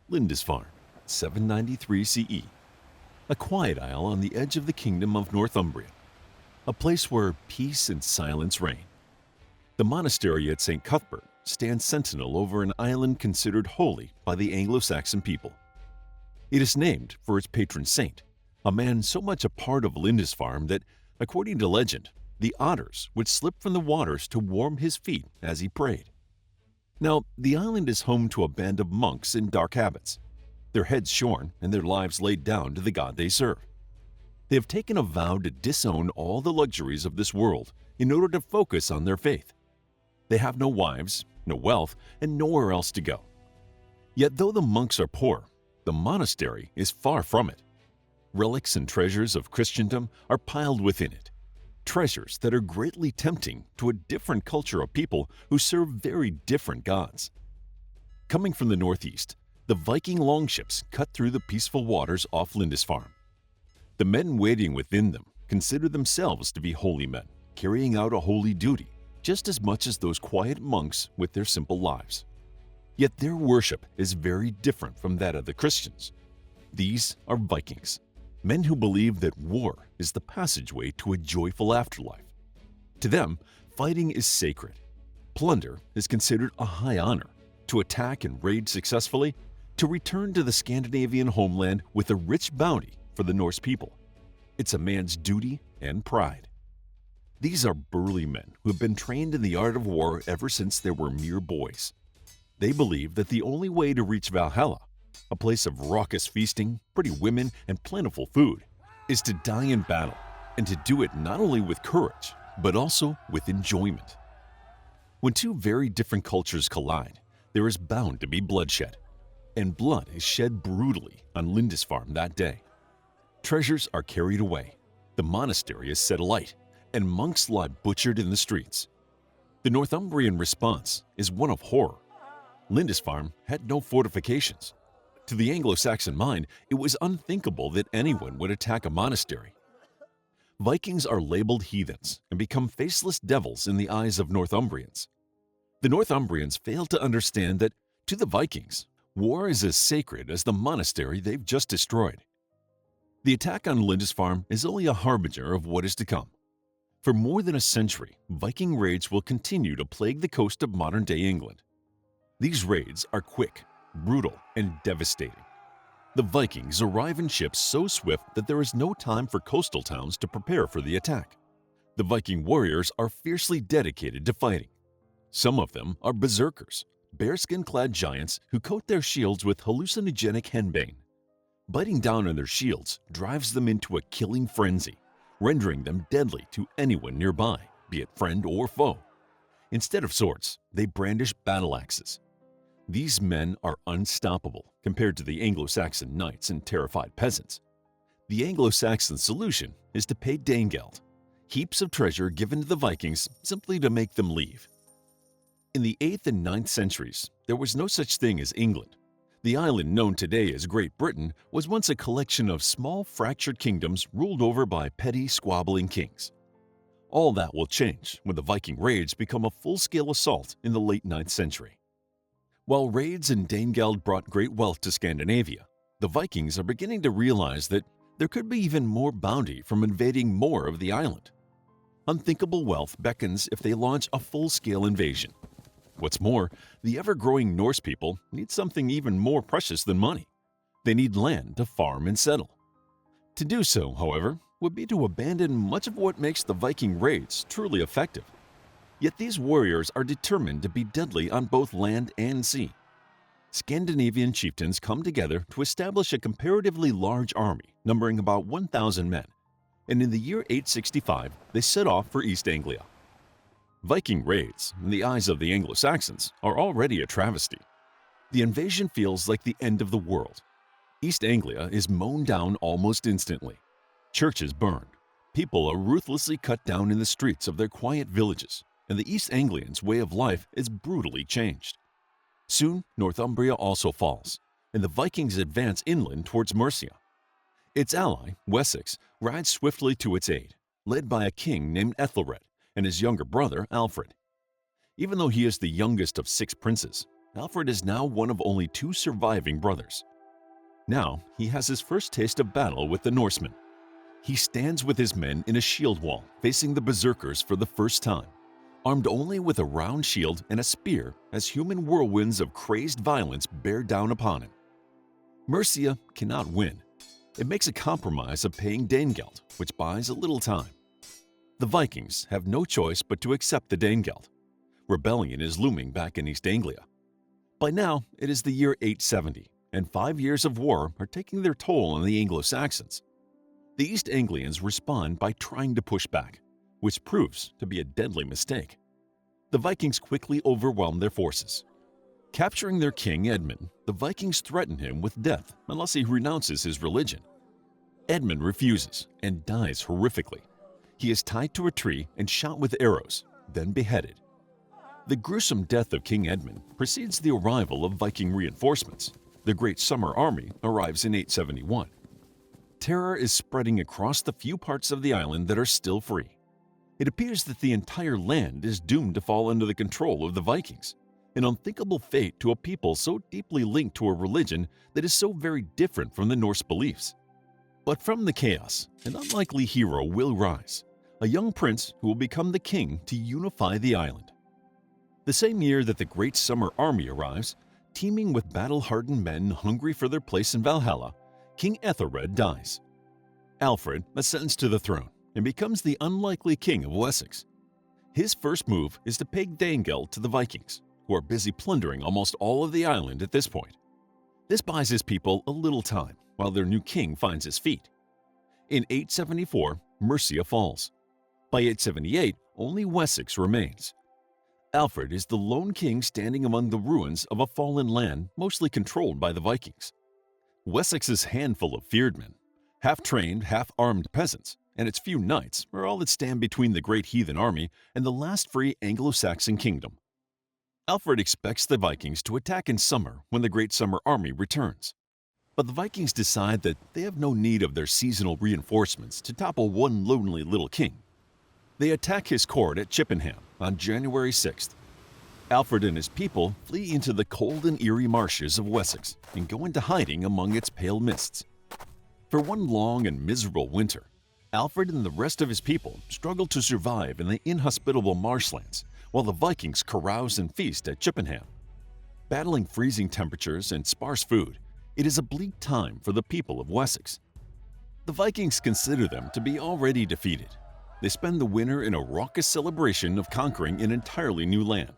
Lindisfarne, 793 CE. A quiet isle on the edge of the kingdom of Northumbria, a place where peace and silence reign. The monastery at St. Cuthbert stands sentinel over an island considered holy by the Anglo-Saxon people. It is named for its patron saint, a man so much a part of Lindisfarne that, according to legend, the otters would slip from the waters to warm his feet as he prayed. Now, the island is home to a band of monks in dark habits, their heads shorn and their lives laid down to the god they serve. They have taken a vow to disown all the luxuries of this world in order to focus on their faith. They have no wives, no wealth, and nowhere else to go. Yet though the monks are poor, the monastery is far from it. Relics and treasures of Christendom are piled within it, treasures that are greatly tempting to a different culture of people who serve very different gods. Coming from the northeast, the Viking longships cut through the peaceful waters off Lindisfarne. The men waiting within them consider themselves to be holy men, carrying out a holy duty, just as much as those quiet monks with their simple lives. Yet their worship is very different from that of the Christians. These are Vikings, men who believe that war is the passageway to a joyful afterlife. To them, fighting is sacred. Plunder is considered a high honor. To attack and raid successfully, to return to the Scandinavian homeland with a rich bounty for the Norse people. It's a man's duty and pride. These are burly men who have been trained in the art of war ever since they were mere boys. They believe that the only way to reach Valhalla, a place of raucous feasting, pretty women, and plentiful food, is to die in battle, and to do it not only with courage, but also with enjoyment. When two very different cultures collide, there is bound to be bloodshed, and blood is shed brutally on Lindisfarne that day. Treasures are carried away, the monastery is set alight, and monks lie butchered in the streets. The Northumbrian response is one of horror. Lindisfarne had no fortifications. To the Anglo-Saxon mind, it was unthinkable that anyone would attack a monastery. Vikings are labeled heathens and become faceless devils in the eyes of Northumbrians. The Northumbrians fail to understand that, to the Vikings, war is as sacred as the monastery they've just destroyed. The attack on Lindisfarne is only a harbinger of what is to come. For more than a century, Viking raids will continue to plague the coast of modern-day England. These raids are quick, brutal, and devastating. The Vikings arrive in ships so swift that there is no time for coastal towns to prepare for the attack. The Viking warriors are fiercely dedicated to fighting. Some of them are berserkers, bearskin-clad giants who coat their shields with hallucinogenic henbane. Biting down on their shields drives them into a killing frenzy, rendering them deadly to anyone nearby, be it friend or foe. Instead of swords, they brandish battle axes. These men are unstoppable compared to the Anglo-Saxon knights and terrified peasants. The Anglo-Saxon solution is to pay Danegeld, heaps of treasure given to the Vikings simply to make them leave. In the 8th and 9th centuries, there was no such thing as England. The island known today as Great Britain was once a collection of small fractured kingdoms ruled over by petty, squabbling kings. All that will change when the Viking raids become a full-scale assault in the late 9th century. While raids and Danegeld brought great wealth to Scandinavia, the Vikings are beginning to realize that there could be even more bounty from invading more of the island. Unthinkable wealth beckons if they launch a full-scale invasion. What's more, the ever-growing Norse people need something even more precious than money. They need land to farm and settle. To do so, however, would be to abandon much of what makes the Viking raids truly effective. Yet these warriors are determined to be deadly on both land and sea. Scandinavian chieftains come together to establish a comparatively large army numbering about 1,000 men, and in the year 865 they set off for East Anglia. Viking raids, in the eyes of the Anglo-Saxons, are already a travesty. The invasion feels like the end of the world. East Anglia is mown down almost instantly. Churches burned. People are ruthlessly cut down in the streets of their quiet villages, and the East Anglians' way of life is brutally changed. Soon, Northumbria also falls, and the Vikings advance inland towards Mercia. Its ally, Wessex, rides swiftly to its aid, led by a king named Ethelred and his younger brother, Alfred. Even though he is the youngest of 6 princes, Alfred is now one of only 2 surviving brothers. Now he has his first taste of battle with the Norsemen. He stands with his men in a shield wall facing the berserkers for the first time, armed only with a round shield and a spear as human whirlwinds of crazed violence bear down upon him. Mercia cannot win. It makes a compromise of paying Danegeld, which buys a little time. The Vikings have no choice but to accept the Danegeld. Rebellion is looming back in East Anglia. By now, it is the year 870, and 5 years of war are taking their toll on the Anglo-Saxons. The East Anglians respond by trying to push back, which proves to be a deadly mistake. The Vikings quickly overwhelm their forces. Capturing their king Edmund, the Vikings threaten him with death unless he renounces his religion. Edmund refuses and dies horrifically. He is tied to a tree and shot with arrows, then beheaded. The gruesome death of King Edmund precedes the arrival of Viking reinforcements. The Great Summer Army arrives in 871. Terror is spreading across the few parts of the island that are still free. It appears that the entire land is doomed to fall under the control of the Vikings, an unthinkable fate to a people so deeply linked to a religion that is so very different from the Norse beliefs. But from the chaos, an unlikely hero will rise, a young prince who will become the king to unify the island. The same year that the Great Summer Army arrives, teeming with battle-hardened men hungry for their place in Valhalla, King ALFRED dies. Alfred ascends to the throne and becomes the unlikely king of Wessex. His first move is to pay Danegeld to the Vikings, who are busy plundering almost all of the island at this point. This buys his people a little time while their new king finds his feet. In 874, Mercia falls. By 878, only Wessex remains. Alfred is the lone king standing among the ruins of a fallen land mostly controlled by the Vikings. Wessex's handful of feared men, half-trained, half-armed peasants, and its few knights are all that stand between the great heathen army and the last free Anglo-Saxon kingdom. Alfred expects the Vikings to attack in summer when the Great Summer Army returns. But the Vikings decide that they have no need of their seasonal reinforcements to topple one lonely little king. They attack his court at Chippenham on January 6th. Alfred and his people flee into the cold and eerie marshes of Wessex and go into hiding among its pale mists. For one long and miserable winter, Alfred and the rest of his people struggle to survive in the inhospitable marshlands while the Vikings carouse and feast at Chippenham. Battling freezing temperatures and sparse food, it is a bleak time for the people of Wessex. The Vikings consider them to be already defeated. They spend the winter in a raucous celebration of conquering an entirely new land.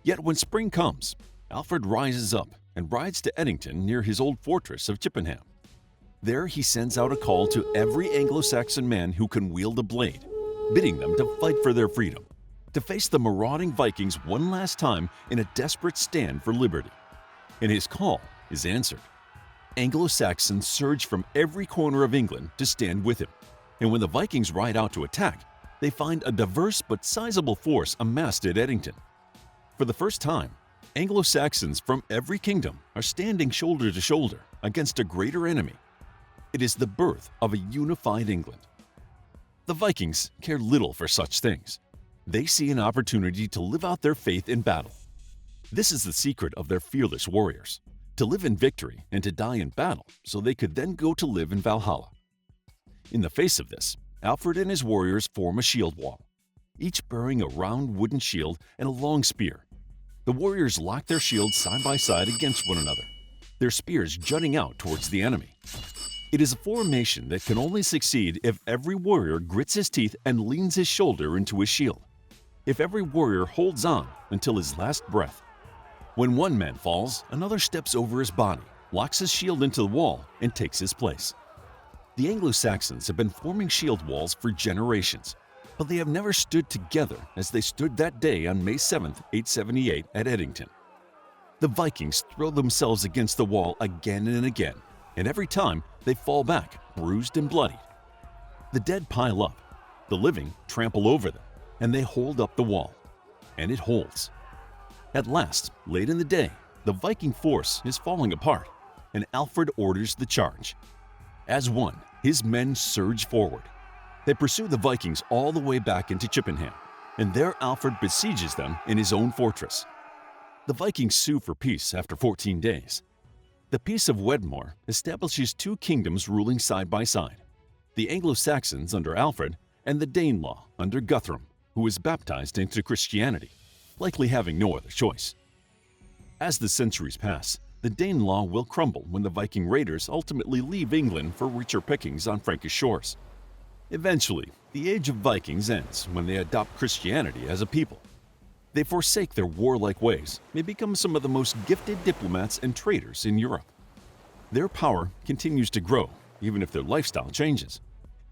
Yet when spring comes, Alfred rises up and rides to Eddington near his old fortress of Chippenham. There he sends out a call to every Anglo-Saxon man who can wield a blade, bidding them to fight for their freedom, to face the marauding Vikings one last time in a desperate stand for liberty. And his call is answered. Anglo-Saxons surge from every corner of England to stand with him, and when the Vikings ride out to attack, they find a diverse but sizable force amassed at Eddington. For the first time, Anglo-Saxons from every kingdom are standing shoulder to shoulder against a greater enemy. It is the birth of a unified England. The Vikings care little for such things. They see an opportunity to live out their faith in battle. This is the secret of their fearless warriors, to live in victory and to die in battle so they could then go to live in Valhalla. In the face of this, Alfred and his warriors form a shield wall, each bearing a round wooden shield and a long spear. The warriors lock their shields side by side against one another, their spears jutting out towards the enemy. It is a formation that can only succeed if every warrior grits his teeth and leans his shoulder into his shield, if every warrior holds on until his last breath. When one man falls, another steps over his body, locks his shield into the wall, and takes his place. The Anglo-Saxons have been forming shield walls for generations, but they have never stood together as they stood that day on May 7, 878 at Eddington. The Vikings throw themselves against the wall again and again, and every time they fall back, bruised and bloodied. The dead pile up, the living trample over them, and they hold up the wall. And it holds. At last, late in the day, the Viking force is falling apart, and Alfred orders the charge. As one, his men surge forward. They pursue the Vikings all the way back into Chippenham, and there Alfred besieges them in his own fortress. The Vikings sue for peace after 14 days. The Peace of Wedmore establishes two kingdoms ruling side by side, the Anglo-Saxons under Alfred and the Danelaw under Guthrum, who was baptized into Christianity, likely having no other choice. As the centuries pass, the Danelaw will crumble when the Viking raiders ultimately leave England for richer pickings on Frankish shores. Eventually, the age of Vikings ends when they adopt Christianity as a people. They forsake their warlike ways and become some of the most gifted diplomats and traders in Europe. Their power continues to grow, even if their lifestyle changes.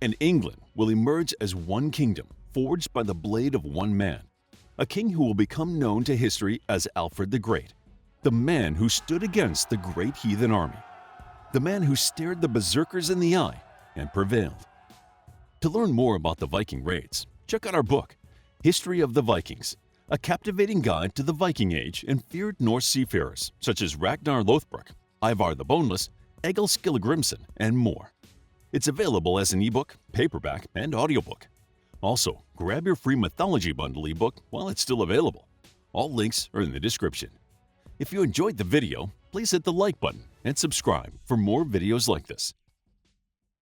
And England will emerge as one kingdom, forged by the blade of one man, a king who will become known to history as Alfred the Great, the man who stood against the great heathen army, the man who stared the berserkers in the eye and prevailed. To learn more about the Viking raids, check out our book, History of the Vikings, a captivating guide to the Viking Age and feared Norse seafarers such as Ragnar Lothbrok, Ivar the Boneless, Egil Skilligrimson, and more. It's available as an ebook, paperback, and audiobook. Also, grab your free mythology bundle ebook while it's still available. All links are in the description. If you enjoyed the video, please hit the like button and subscribe for more videos like this.